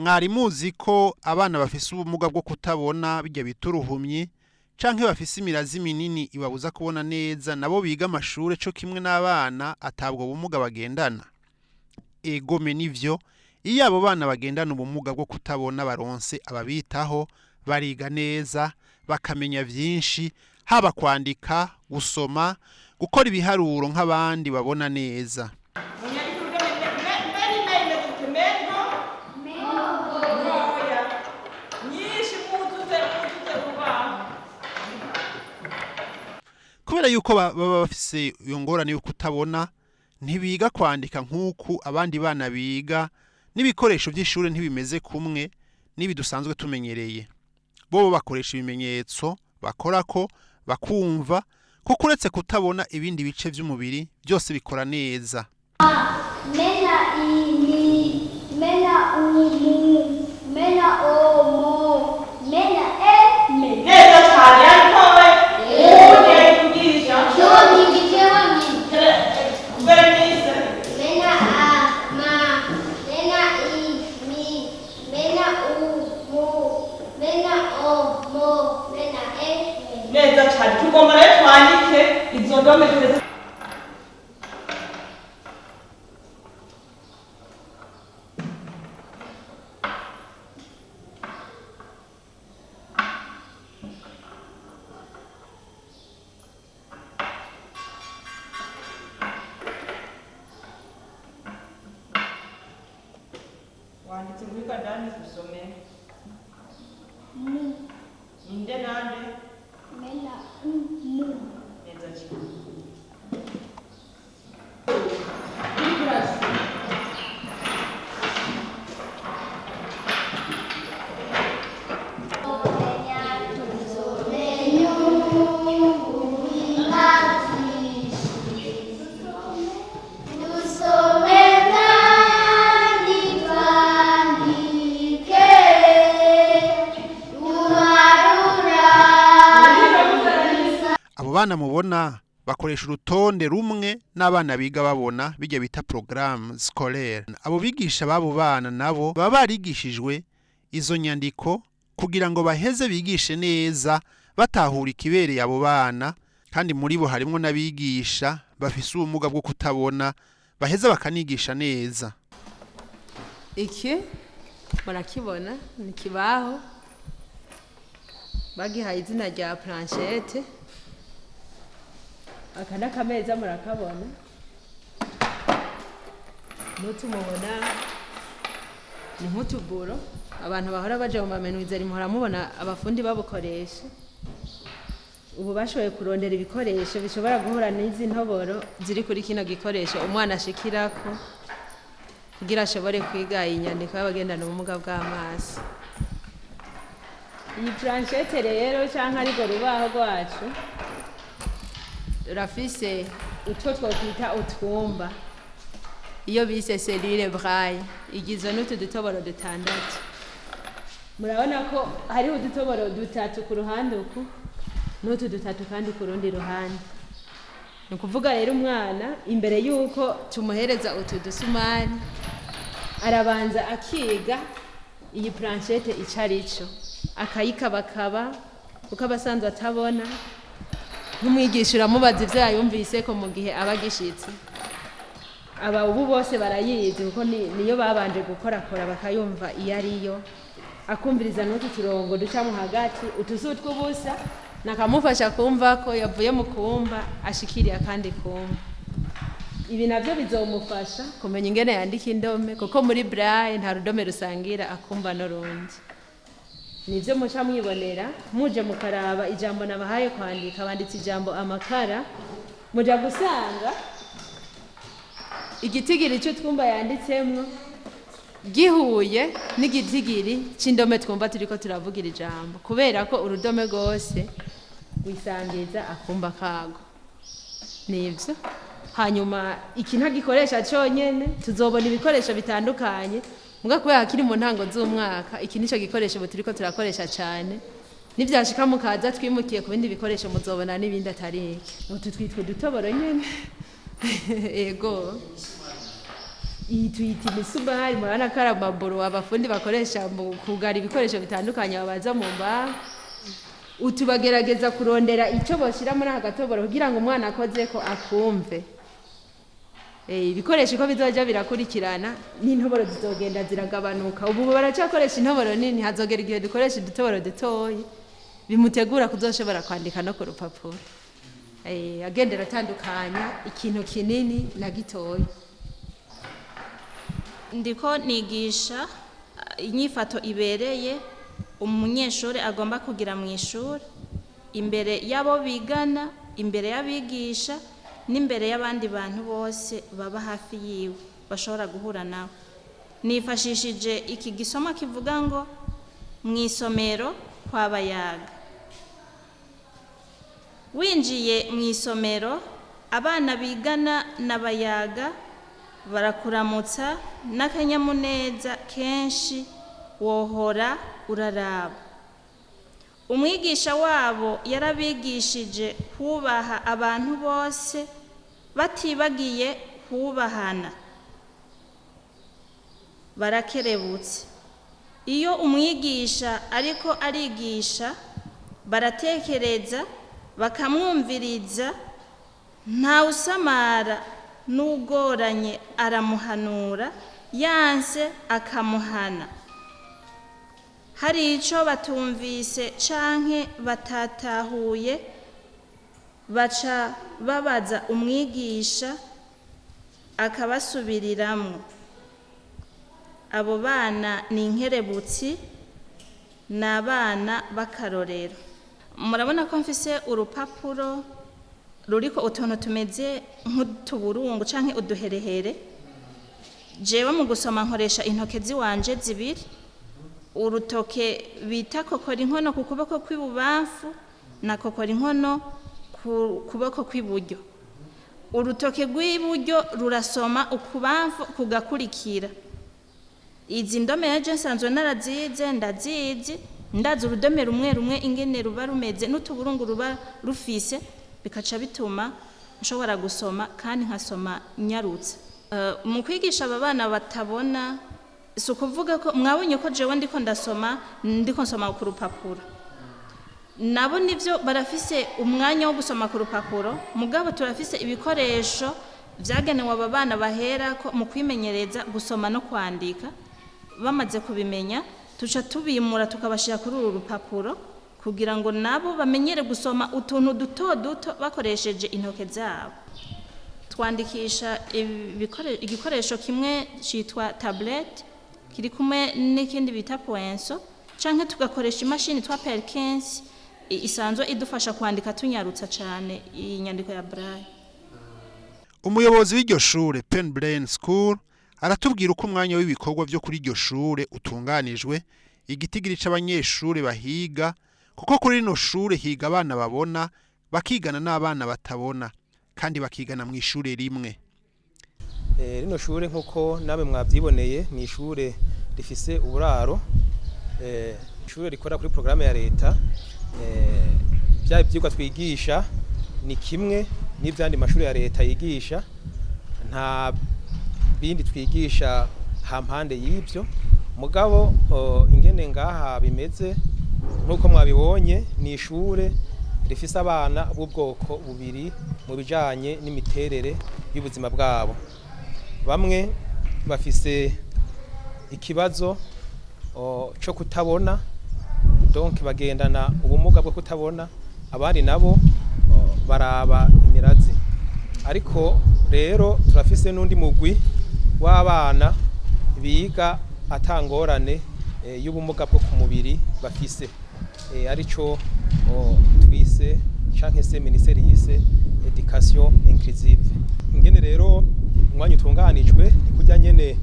Mwari muzi ko abana bafise ubumuga bwo kutabona bijya bita uruhumyi canke bafise imirazi minini ibabuza kubona neza nabo biga amashure co kimwe n'abana atabwo bumuga bagendana? Egome nivyo, iyo abo bana bagendana ubumuga bwo kutabona baronse ababitaho bariga neza bakamenya vyinshi, haba kwandika, gusoma, gukora ibiharuro nk'abandi babona neza. Kubera yuko baba bafise iyo ngorane yo kutabona, ntibiga kwandika nk'uku abandi bana biga, n'ibikoresho by'ishure ntibimeze kumwe n'ibi dusanzwe tumenyereye. Bo bakoresha ibimenyetso bakorako bakumva, kuko uretse kutabona ibindi bice by'umubiri byose bikora neza. Mena ini, mena umu, mena omo, mena me. Neza cyane arikowe. Neza cyane tugomba rero twandike izo ndome twese. Wanditse muri kadani usome. Inde nande? Mena umu. Neza cyane. Abana mubona bakoresha urutonde rumwe n'abana biga babona bijya bita programme scolaire. Abo bigisha babo bana nabo baba barigishijwe izo nyandiko kugira ngo baheze bigishe neza batahura ikibereye abo bana, kandi muri bo harimo n'abigisha bafise ubumuga bwo kutabona baheza bakanigisha neza. Iki murakibona ni kibaho bagihaye izina rya planchette. Aka n'akameza murakabona, mutumubona ni nk'utuburo abantu bahora baje mu mamenuizeri muhora mubona abafundi babukoresha. Ubu bashoboye kurondera ibikoresho bishobora guhura n'izi ntoboro ziri kuri kino gikoresho umwana ashikirako kugira ashobore kwiga inyandiko y'abagendana ubumuga bw'amaso. Iyi planchette rero canke ariko rubaho rwacu rafise utwo twokwita utwumba, iyo bise selile braille, igizwe n'utu dutoboro dutandatu. Murabona ko hariho udutoboro dutatu ku ruhande uku n'utu dutatu kandi ku rundi ruhande. Ni ukuvuga rero umwana imbere y'uko tumuhereza utu dusumari arabanza akiga iyi planchette ico arico, akayikabakaba kuko abasanzwe atabona. Nk'umwigisha uramubaza ivyo yayumvise ko mu gihe abagishitse. Aba ubu bose barayizi kuko niyo babanje gukorakora bakayumva iyo ariyo, akumviriza n'utu turongo duca mu hagati utuzu tw'ubusa, nakamufasha kumva ko yavuye mu kumba ashikiriye akandi kumba. Ibi navyo bizomufasha kumenya ingene yandika indome, kuko muri braille nta rudome rusangira akumva n'urundi. Nivyo muca mwibonera muje mukaraba ijambo nabahaye kwandika, banditse ijambo amakara, muja gusanga igitigiri cy'utwumba yanditsemwo gihuye n'igitigiri c'indome twumva turiko turavugira ijambo, kubera ko urudome rwose wisangiza akumba kago. Nivyo hanyuma iki ntagikoresha cyonyene, tuzobona ibikoresho bitandukanye. Muga kubera akiri mu ntango z'umwaka, iki nico gikoresho turiko turakoresha cyane. Nivyashika mukaza twimukiye ku bindi bikoresho muzobona n'ibindi atari iki. Utu twitwe dutoboro nyene. Ego. iyi tuyita imisumari, murabona ko ari amaburo abafundi bakoresha mu kugara ibikoresho bitandukanye babaza mu mbaho. Utu bagerageza kurondera icyo boshyira muri aka gatoboro kugira ngo umwana akoze ko akumve. Ibikoresho ko bizoja birakurikirana n'intoboro zizogenda ziragabanuka. Ubu baracyakoresha intoboro nini, hazogera igihe dukoresha udutoboro dutoyi bimutegura kuzoshobora kwandika no ku rupapuro. Agendera atandukanya ikintu kinini na gitoya. Ndiko nigisha inyifato ibereye umunyeshuri agomba kugira mu ishuri, imbere y'abo bigana, imbere y'abigisha n'imbere y'abandi bantu bose baba hafi yiwe bashobora guhura nawe. Nifashishije iki gisoma kivuga ngo mu isomero kwa Bayaga. Winjiye mu isomero, abana bigana na Bayaga barakuramutsa n'akanyamuneza kenshi wohora uraraba. Umwigisha wabo yarabigishije kubaha abantu bose batibagiye kubahana. Barakerebutse. Iyo umwigisha ariko arigisha, baratekereza bakamwumviriza, nta usamara n'ugoranye aramuhanura, yanse akamuhana. Hari icyo batumvise canke batatahuye, baca babaza umwigisha akabasubiriramwo. Abo bana ni inkerebutsi, ni abana b'akarorero. Murabona ko mfise urupapuro ruriko utuntu tumeze nk'utuburungu canke uduherehere. Jewe mu gusoma nkoresha intoke ziwanje zibiri, urutoke bita kokora inkono ku kuboko kw'ibubamfu na kokora inkono ku kuboko kw'iburyo. Urutoke rw'iburyo rurasoma ukubamfu kugakurikira. Izi ndome yaje nsanzwe narazize, ndazizi, ndazi urudome rumwe rumwe ingene ruba rumeze n'utuburungu ruba rufise, bikaca bituma nshobora gusoma kandi nkasoma nyarutse. Mu kwigisha aba bana batabona, si ukuvuga ko mwabonye ko jewe ndiko nsoma ku rupapuro. Nabo nivyo barafise umwanya wo gusoma ku rupapuro, mugabo turafise ibikoresho vyagenewe aba bana baherako mu kwimenyereza gusoma no kwandika. Bamaze kubimenya, tuca tubimura tukabashira kuri uru rupapuro kugira ngo nabo bamenyere gusoma utuntu duto duto bakoresheje intoke zabo. Twandikisha igikoresho kimwe citwa tablet, kiri kumwe n'ikindi bita poinso, canke tugakoresha imashini twa Perkins isanzwe idufasha kwandika tunyarutsa cane inyandiko ya Braille. Umuyobozi w'iryo shure Pen Brain School aratubwira uko umwanya w'ibikorwa byo kuri iryo shure utunganijwe, igitigiri c'abanyeshure bahiga, kuko kuri rino shure higa abana babona, bakigana n'abana batabona, kandi bakigana mu ishure rimwe. Rino shure nkuko nabe mwavyiboneye ni ishure rifise uburaro, ishure rikora kuri programme ya leta. Bya ivyigwa twigisha ni kimwe n'ivyandi mashuri ya leta yigisha, nta bindi twigisha hampande y'ivyo. Mugabo ingene ngaha bimeze nkuko mwabibonye, ni ishure rifise abana b'ubwoko bubiri mu bijanye n'imiterere y'ubuzima bwabo. Bamwe bafise ikibazo cyo kutabona, donc bagendana ubumuga bwo kutabona, abandi nabo baraba imirazi. Ariko rero turafise n'undi mugwi w'abana biga atangorane y'ubumuga bwo ku mubiri bafise, arico twise canke se ministeri yise education inclusive. Ingene rero umwanya utunganijwe kujya nyene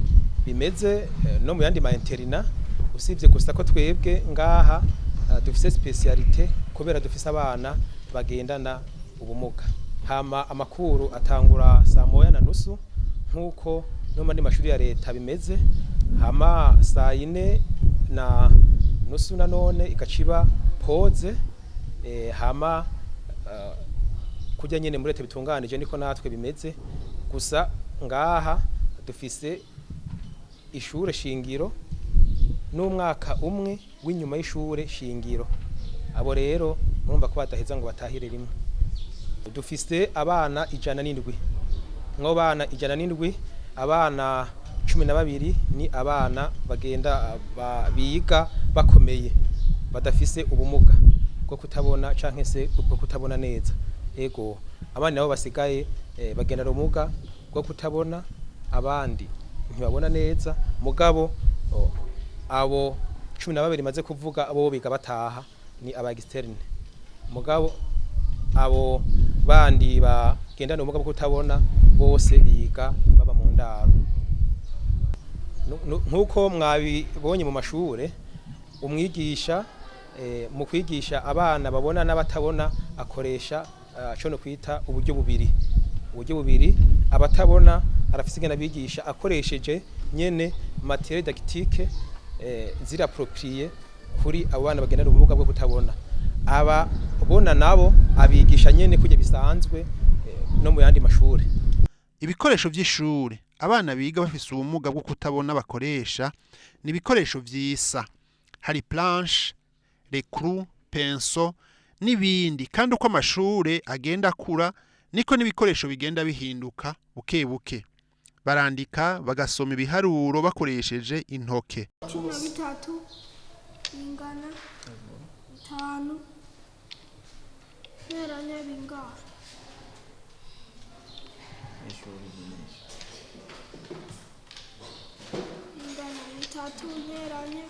bimeze no mu yandi ma interina, usibye gusa ko twebwe ngaha dufise specialité kubera dufise abana bagendana ubumuga. Hama amakuru atangura saa 1:30 nkuko no mandi mashuri ya leta bimeze, hama saa 4:30 nanone igaciba pause, hama kujya nyene muri leta bitunganije niko natwe bimeze. Gusa ngaha dufise ishure shingiro n'umwaka umwe w'inyuma y'ishure shingiro. Abo rero murumva ko badaheza ngo batahire rimwe. Dufise abana 107. Mwo bana 107, abana 12 ni abana bagenda biga bakomeye badafise ubumuga bwo kutabona canke se bwo kutabona neza. Ego abandi nabo basigaye bagenda ubumuga bwo kutabona, abandi ntibabona neza mugabo abo 12 maze kuvuga abo biga bataha ni aba externe. Mugabo abo bandi bagenda ubumuga bwo kutabona bose biga baba mu ndaro. Nkuko mwabibonye mu mashure, umwigisha mu kwigisha abana babona n'abatabona akoresha cyo kwita uburyo bubiri. Abatabona arafise ingene bigisha akoresheje nyene matériel didactique ziraproprié kuri abo bana bagenda ubumuga bwo kutabona. Ababona nabo abigisha nyene kujya bisanzwe no mu yandi mashuri. Ibikoresho by'ishure abana biga bafise ubumuga bwo kutabona bakoresha ni ibikoresho vyisa. Hari planche, l'écrou, pinceau n'ibindi, kandi uko amashure agenda akura niko n'ibikoresho bigenda bihinduka buke buke. Barandika bagasoma ibiharuro bakoresheje intoke. 13 bingana 5 nteranya bingana bingana 3 nteranya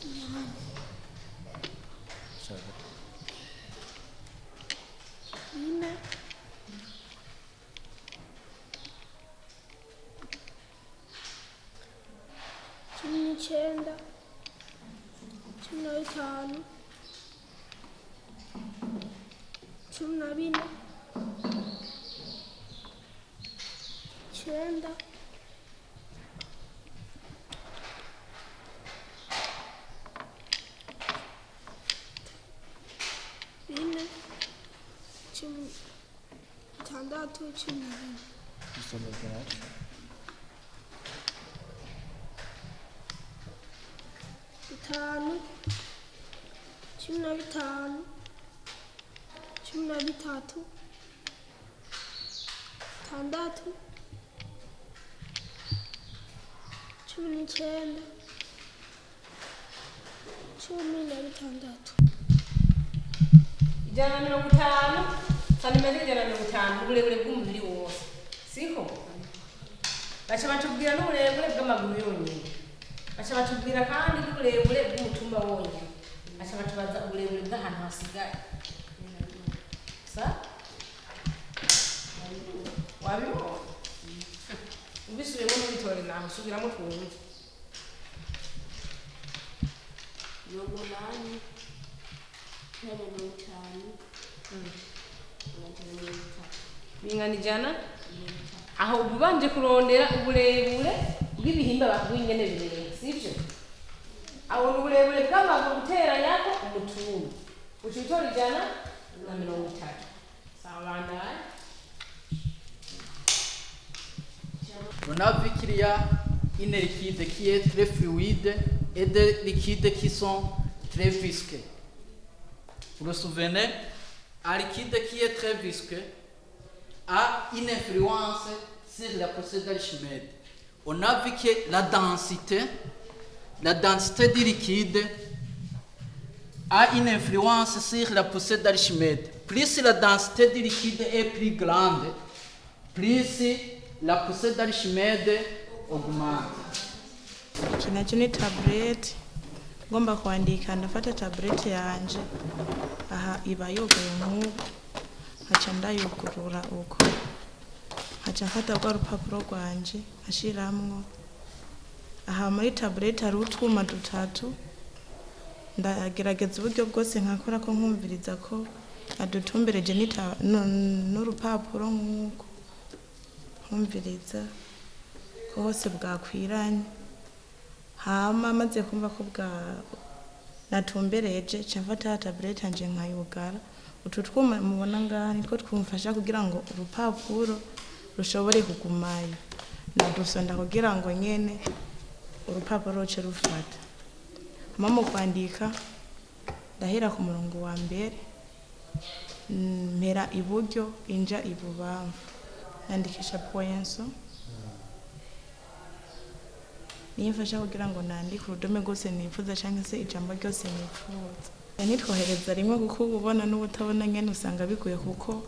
4 Icyenda, 15, 14, 9, 5, 15, 13, 16, 19, 16. Ijana na 50 santimetero ijana na 50 uburebure bw'umubiri wose, siko? Baca batubwira n'uburebure bw'amaguru yonyine, baca batubwira kandi n'uburebure bw'umutumba wonyine, baca batubaza uburebure bw'ahantu hasigaye. Sa? Wabibona? Ubisubiyemo n'ubitore naho usubiramo twumve. Yogonani bingana ijana aho ubanje kurondera uburebure bw'ibihimba bakubingene birere, sivyo? Aho uburebure bw'amaguru guteranya ko umutumba ucitora 130. Sawa bandai. On a vu qu'il y a une liquide qui est très fluide et des liquides qui sont très visqueux. Vous vous souvenez, un liquide qui est très visqueux a une influence sur la procédure d'Archimède. On a vu que la densité du liquide a une influence sur la procédure d'Archimède. Plus la densité du liquide est plus grande, plus la procédure d'Archimède augmente. Kinacho ni tablet ngomba kuandika, ndafata tablet yanje aha iba yuguruye nk'uko, haca ndayugurura uko, haca mfata rwa rupapuro rwanje ashiramwo. Aha muri tablet hari utwuma dutatu, ndagerageza uburyo bwose nkakora ko nkumviriza ko adutumbereje n'urupapuro nk'uko, nkumviriza ko hose bwakwiranye. Hama maze kumva ko natumbereje cafata tablet anje nkayugara. Utu twuma mubona ngaha nitwo twumfasha kugira ngo urupapuro rushobore kugumayo. ndadusonda kugira ngo nyene urupapuro ruce rufata mu kwandika ndahera ku murongo wa mbere mpera iburyo inja ibubamfu nandikisha poyenso niyifasha kugira ngo nandike urudome rwose nifuza cyangwa se ijambo ryose nifuza nitwohereza rimwe kuko ubona n'ubutabona nyene usanga bigoye kuko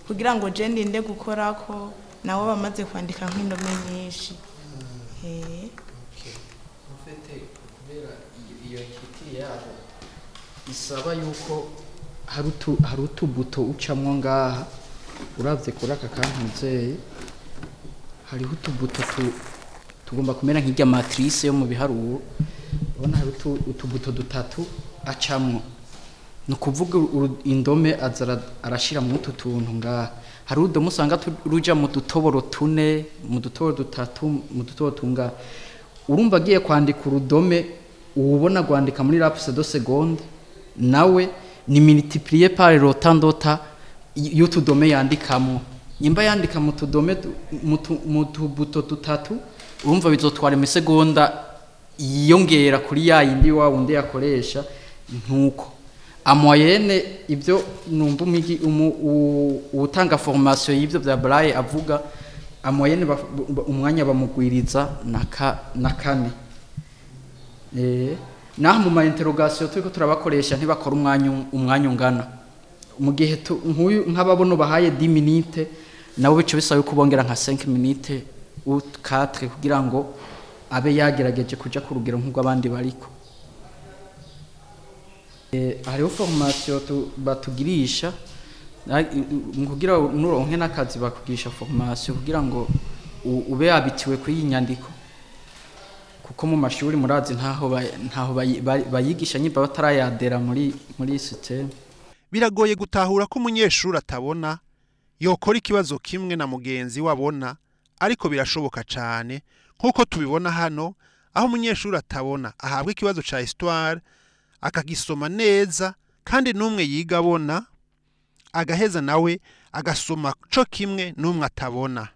kugira ngo je ndinde gukora ko nawe bamaze kwandika nk'indome nyinshi kubera iyo kiti yabo isaba yuko hari utubuto ucamwo ngaha uravye kuri aka kantuze hariho utubuto tugomba kumera nk'irya matrice yo mu biharuro ubona hari utubuto dutatu acamwo ni ukuvuga indome arashira mu utu tuntu ngaha hari udome usanga ruja mu dutoboro tune mu dutoboro dutatu mu dutoboro tunga urumva agiye kwandika urudome ubona gwandika muri lapse de seconde nawe ni multiplier par le temps d'ota y'utudome yandikamo nyimba yandika mu tudome mu tubuto dutatu urumva bizotwara imisegonda yiyongera kuri ya yindi wa wundi yakoresha ntuko amoyene ibyo numva utanga formation y'ibyo bya Braille avuga amoyene umwanya bamugwiriza na kane naho mu ma interrogation turiko turabakoresha ntibakora umwanya ungana mu gihe nk'ababono bahaye 10 minutes nabo bico bisaba kubongera nka 5 minutes ou 4 kugira ngo abe yagerageje kuja ku rugero nk'ubw'abandi bariko hariho formation batugirisha kugira nuronke n'akazi bakugisha formation kugira ngo ube yabitiwe kuri iyi nyandiko kuko mu mashuri murazi ntaho bayigisha nyiba batarayadera muri system. Biragoye gutahura ko umunyeshuri atabona yokora ikibazo kimwe na mugenzi wabona, ariko birashoboka cyane nkuko tubibona hano aho umunyeshuri atabona ahabwa ikibazo ca histoire akagisoma neza kandi numwe yiga abona agaheza nawe agasoma co kimwe numwe atabona.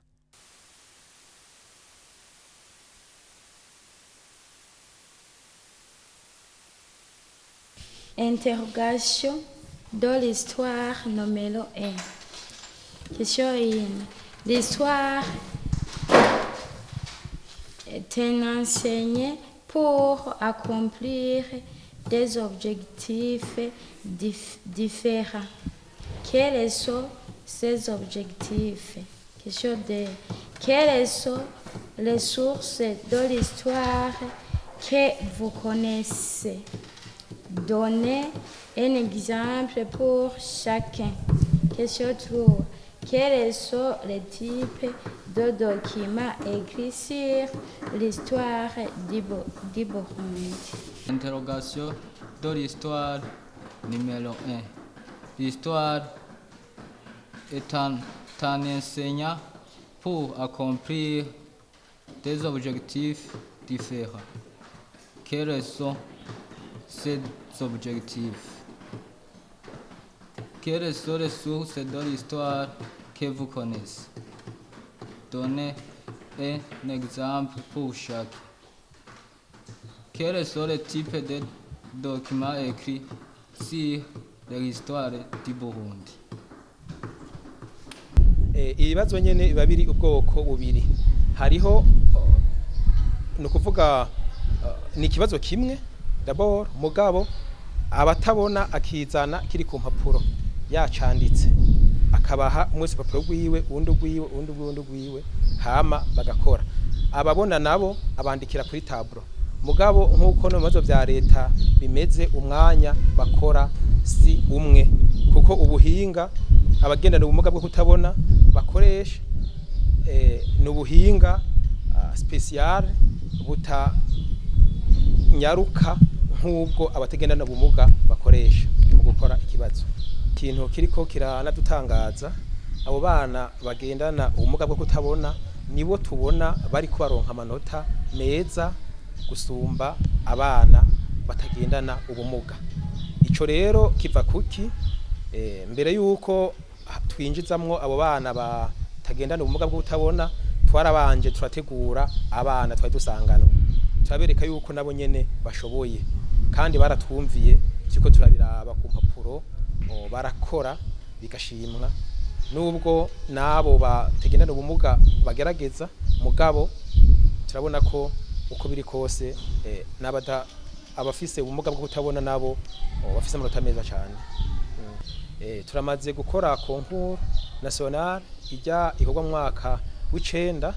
Interrogation de l'histoire numéro 1. Question 1. L'histoire est un enseigné pour accomplir des objectifs différents. Quels sont ces objectifs? Question 2. Quelles sont les sources de l'histoire que vous connaissez? Donnez un exemple pour chacun. Question 3. Quels sont les types de documents écrits sur l'histoire du Burundi? Interrogation de l'histoire numéro 1. L'histoire est un enseignant pour accomplir des objectifs différents. Quels sont ces objectifs? Quelles sont les sources de l'histoire que vous connaissez? Donnez un exemple pour chaque. Quels sont les types de documents écrits sur l'histoire du Burundi? Ibibazo nyene biba biri ubwoko bubiri. Hariho no kuvuga ni kibazo kimwe d'abord mugabo abatabona akizana kiri ku mpapuro yacanditse akabaha umwese papuro gwiwe undi gwiwe hama bagakora. Ababona nabo abandikira kuri tableau mugabo nkuko no mazo vya leta bimeze umwanya bakora si umwe kuko ubuhinga abagendana ubumuga bwo kutabona bakoresha n'ubuhinga special buta nyaruka nk'ubwo abategendana ubumuga bakoresha mu gukora ikibazo. Ikintu kiriko kiranadutangaza abo bana bagendana ubumuga bwo kutabona nibo tubona bari kubaronka amanota meza gusumba abana batagendana ubumuga. Ico rero kiva kuki mbere yuko twinjizamwo abo bana batagendana ubumuga bwo kutabona twarabanje turategura abana twari dusanganwe turabereka yuko nabo nyene bashoboye kandi baratwumviye cyuko turabiraba ku mpapuro barakora bigashimwa nubwo nabo bategenera ubumuga bagerageza mugabo turabona ko uko biri kose nabada abafise ubumuga bwo kutabona nabo bafise amanota meza cyane. Turamaze gukora concours national ijya ikorwa mu mwaka w'icenda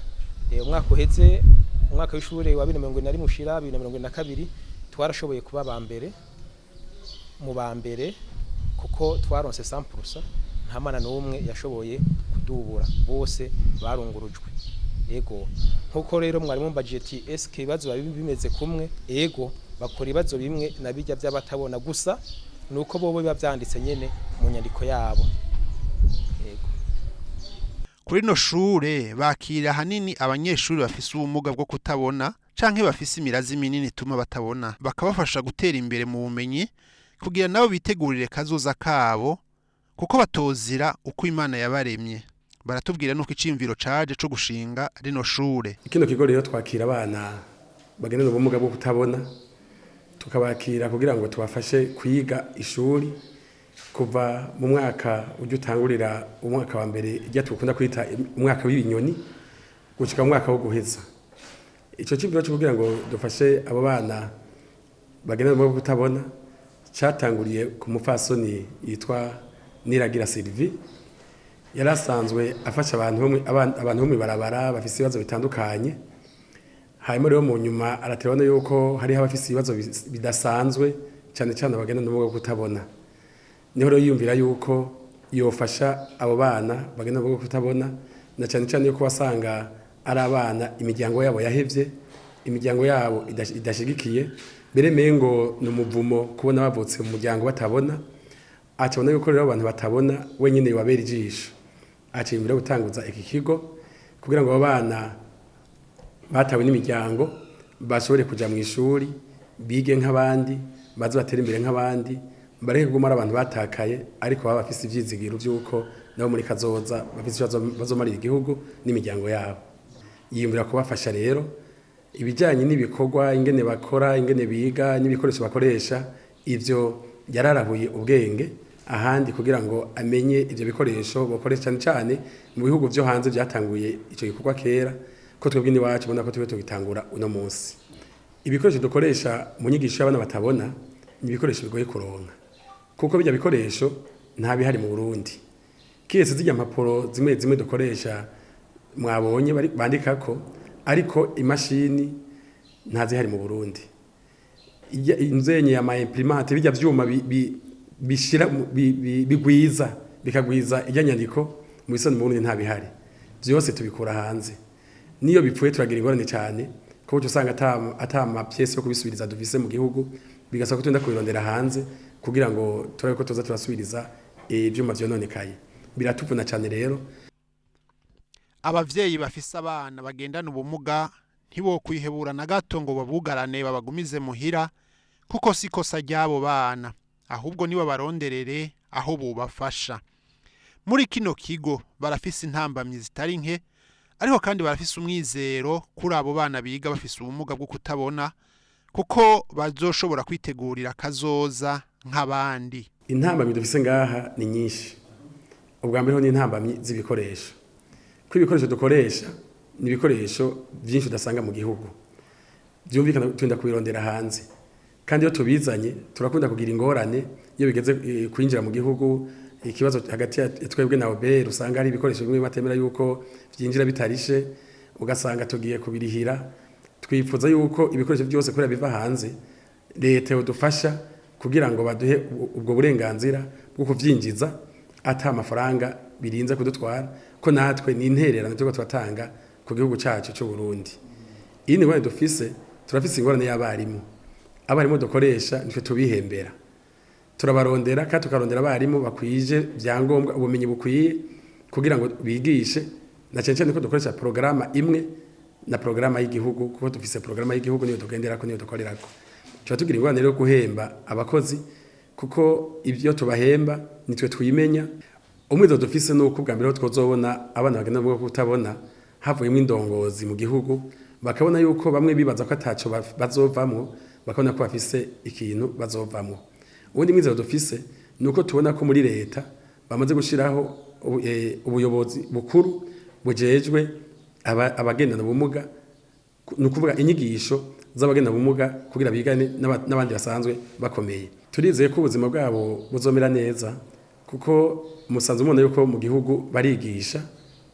umwaka uheze umwaka w'ishure wa 2021 mushira 2022 twarashoboye kuba bambere mu bambere kuko twaronse 100% nta mana n'umwe yashoboye kudubura bose barungurujwe. Ego nkuko rero mwari mu budget SK bibazo bimeze kumwe ego bakora ibibazo bimwe nabijya by'abatabona gusa nuko bobo biba byanditse nyene mu nyandiko yabo. Ego kuri no shure bakira hanini abanyeshuri bafise ubumuga bwo kutabona canke bafise imirazi minini tuma batabona bakabafasha gutera imbere mu bumenyi kugira nabo bitegurire kazoza kabo kuko batozira uko Imana yabaremye. Baratubwira nuko icimviro caje co gushinga rino shure. Kino kigo rero twakira abana bagendana ubumuga bwo kutabona tukabakira kugira ngo tubafashe kwiga ishuri kuva mu mwaka ujye utangurira umwaka wa mbere ijya tukunda kwita umwaka w'ibinyoni gushika mu mwaka wo guheza. Ico cimviro cyo kugira ngo dufashe abo bana bagendana ubumuga bwo kutabona cyatanguriye ku mufasoni yitwa Niragira Sylvie yarasanzwe afasha abantu bo mu barabara bafise ibibazo bitandukanye. Hanyuma rero mu nyuma araterana yuko hari abafise ibibazo bidasanzwe cyane cyane abagenda n'ubumuga bwo kutabona. Niho rero yumvira yuko yofasha abo bana bagenda n'ubumuga bwo kutabona na cyane cyane yuko wasanga ari abana imiryango yabo yahevye, imiryango yabo idashigikiye, mbere mengo n'umuvumo kubona bavutse mu muryango batabona. Acabona yuko rero abantu batabona wenyine babera ijisho. Acimbira gutanguza iki kigo kugira ngo abana batawe n'imiryango bashobore kuja mu ishuri bige nk'abandi baze batera imbere nk'abandi bareke kuguma abantu batakaye ariko baba bafise ivyizigiro by'uko nabo muri kazoza bafise bazomarira igihugu n'imiryango yabo. Yiyumvira kubafasha rero ibijanye n'ibikorwa ingene bakora ingene biga n'ibikoresho bakoresha ivyo yararahuye ubwenge ahandi kugira ngo amenye ivyo bikoresho bakoresha cyane mu bihugu byo hanze byatanguye ico gikorwa kera ko twebwe ni wacu bona ko twebwe tugitangura uno munsi. Ibikoresho dukoresha mu nyigisho y'abana batabona ni ibikoresho bigoye kuronka kuko bijya bikoresho nta bihari mu Burundi. Kiyese zijya mpapuro zimwe dukoresha mwabonye bandikako ariko imashini nta zihari mu Burundi. Inzenye ya imprimante bijya vyuma bishira bigwiza bikagwiza ijya nyandiko mu bisoni mu Burundi nta bihari. Byose tubikura hanze. Niyo bipfuye turagira ingorane cyane kuko usanga atama pièce yo kubisubiriza dufise mu gihugu bigasaba ko tunda kubirondera hanze kugira ngo turabe ko toza turasubiriza ivyuma vyononekaye. Biratuvuna cyane rero. Abavyeyi bafise abana bagendana ubumuga ntibo kwihebura na gato ngo babugarane babagumize muhira kuko sikosa ryabo bana ahubwo nibo baronderere aho bubafasha. Muri kino kigo barafise intambamyi zitari nke ariko kandi barafise umwizero kuri abo bana biga bafise ubumuga bwo kutabona kuko bazoshobora kwitegurira kazoza nk'abandi. Intambamyi dufise ngaha ni nyinshi. Ubwa mbere ho ni intambamyi z'ibikoresho. Kuri ibikoresho dukoresha ni ibikoresho byinshi udasanga mu gihugu. Byumvikana tunda kubirondera hanze. Kandi iyo tubizanye turakunda kugira ingorane iyo bigeze kwinjira mu gihugu ikibazo hagati ya twebwe na OBR usanga ari ibikoresho bimwe batemera yuko byinjira bitarishe ugasanga tugiye kubirihira. Twifuza yuko ibikoresho byose kuri biva hanze leta yodufasha kugira ngo baduhe ubwo burenganzira bwo kuvyinjiza ata amafaranga birinze kudutwara ko natwe ni intererano cyo twatanga ku gihugu cyacu cyo Burundi. Iyi ni ngorane dufise turafise ingorane y'abarimu. Abarimu dukoresha nitwe tubihembera. Turabarondera kandi tukarondera abarimu bakwije byangombwa ubumenyi bukwiye kugira ngo bigishe na cyane ko dukoresha programa imwe na programa y'igihugu kuko dufise programa y'igihugu niyo tugendera ko niyo dukorerako. Cyo tugira ingorane rero guhemba abakozi kuko ibyo tubahemba nitwe twimenya. Umwizo dufise nuko bwa mbere twozobona abana bagenda bwo kutabona havuyemo indongozi mu gihugu bakabona yuko bamwe bibaza ko ataco bazovamwo bakabona ko bafise ikintu bazovamwo. Ubundi mwizero dufise nuko tubona ko muri leta bamaze gushiraho ubuyobozi bukuru bujejwe abagendana ubumuga, nukuvuga inyigisho z'abagendana ubumuga kugira bigane n'abandi basanzwe bakomeye. Turizeye ko ubuzima bwabo buzomera neza kuko musanzwe mubona yuko mu gihugu barigisha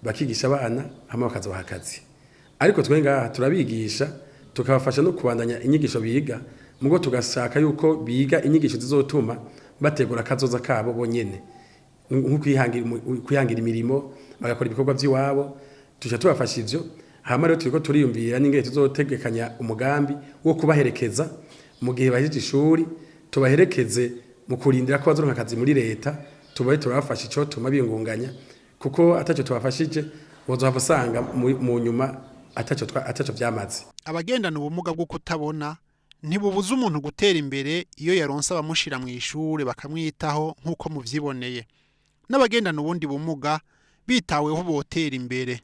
bakigisha abana hama bakazobaha akazi, ariko twe ngaha turabigisha tukabafasha no kubandanya inyigisho biga mugo tugashaka yuko biga inyigisho zizotuma bategura akazoza kabo bonyene nko kwihangira imirimo bagakora ibikorwa by'iwabo. Tuje tubafasha ivyo, hama rero turiko turiyumvira n'ingene tuzotegekanya umugambi wo kubaherekeza mu gihe bahije ishuri, tubaherekeze mu kurindira ko bazoronka akazi muri leta, tubaye turabafasha ico tuma bingunganya kuko ataco tubafashije bozohava usanga mu nyuma ataco vyamaze. Abagendana ubumuga bwo kutabona ntibubuza umuntu gutera imbere iyo yaronse abamushira mu ishure bakamwitaho nk'uko muvyiboneye. N'abagendana ubundi bumuga bitaweho botera imbere.